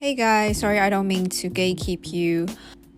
Hey guys, sorry I don't mean to gatekeep you,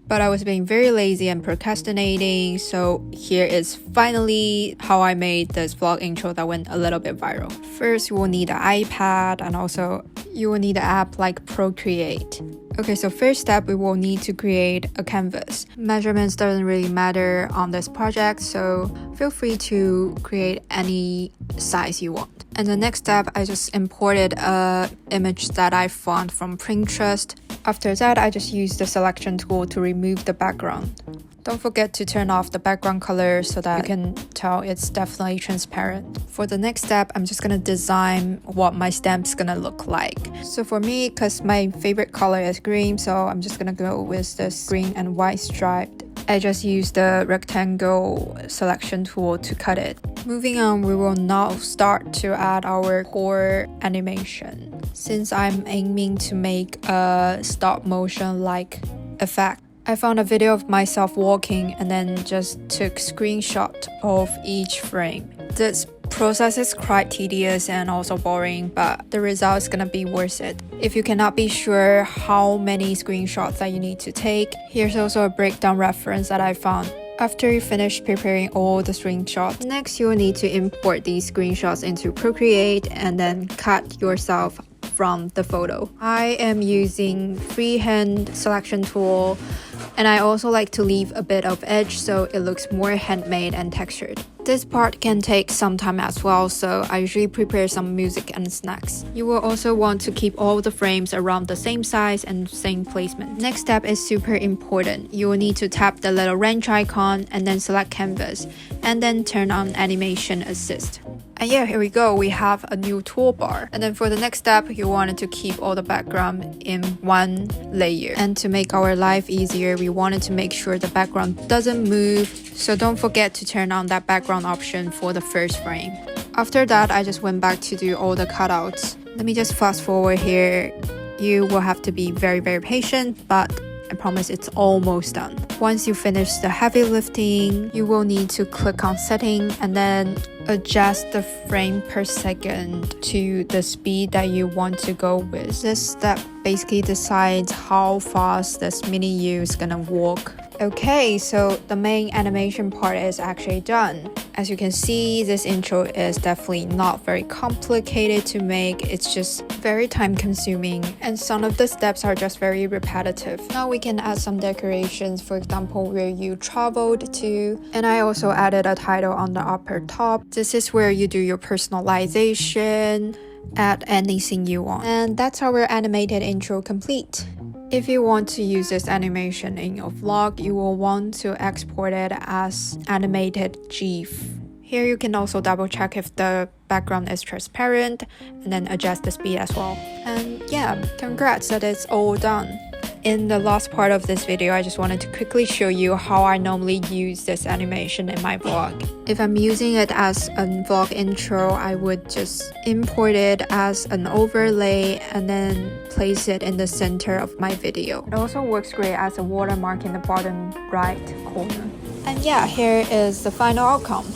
but I was being very lazy and procrastinating, so here is finally how I made this vlog intro that went a little bit viral. First, you will need an iPad, and also you will need an app like Procreate. Okay, so first step, we will need to create a canvas. Measurements doesn't really matter on this project, so feel free to create any size you want. And the next step, I just imported a image that I found from Pinterest. After that, I just used the selection tool to remove the background. Don't forget to turn off the background color so that you can tell it's definitely transparent. For the next step, I'm just gonna design what my stamp's gonna look like. So for me, because my favorite color is green, so I'm just gonna go with this green and white striped. I just used the rectangle selection tool to cut it. Moving on, we will now start to add our core animation. Since I'm aiming to make a stop motion like effect, I found a video of myself walking and then just took screenshot of each frame. This process is quite tedious and also boring, but the result is gonna be worth it. If you cannot be sure how many screenshots that you need to take, here's also a breakdown reference that I found. After you finish preparing all the screenshots, next you will need to import these screenshots into Procreate and then cut yourself from the photo. I am using freehand selection tool, and I also like to leave a bit of edge so it looks more handmade and textured. This part can take some time as well, so I usually prepare some music and snacks. You will also want to keep all the frames around the same size and same placement. Next step is super important. You will need to tap the little wrench icon and then select canvas, and then turn on animation assist. And yeah, here we go, we have a new toolbar. And then for the next step, you wanted to keep all the background in one layer. And to make our life easier, we wanted to make sure the background doesn't move, so don't forget to turn on that background option for the first frame. After that, I just went back to do all the cutouts. Let me just fast forward here. You will have to be very patient, but I promise it's almost done. Once you finish the heavy lifting, you will need to click on setting and then adjust the frame per second to the speed that you want to go with. This step basically decides how fast this mini you is gonna walk. Okay, so the main animation part is actually done. As you can see, this intro is definitely not very complicated to make. It's just very time consuming, and some of the steps are just very repetitive. Now we can add some decorations, for example, where you traveled to. And I also added a title on the upper top. This is where you do your personalization, add anything you want. And that's our animated intro complete. If you want to use this animation in your vlog, you will want to export it as animated GIF. Here you can also double check if the background is transparent and then adjust the speed as well. And yeah, congrats that it's all done. In the last part of this video, I just wanted to quickly show you how I normally use this animation in my vlog. If I'm using it as a vlog intro, I would just import it as an overlay and then place it in the center of my video. It also works great as a watermark in the bottom right corner. And yeah, here is the final outcome.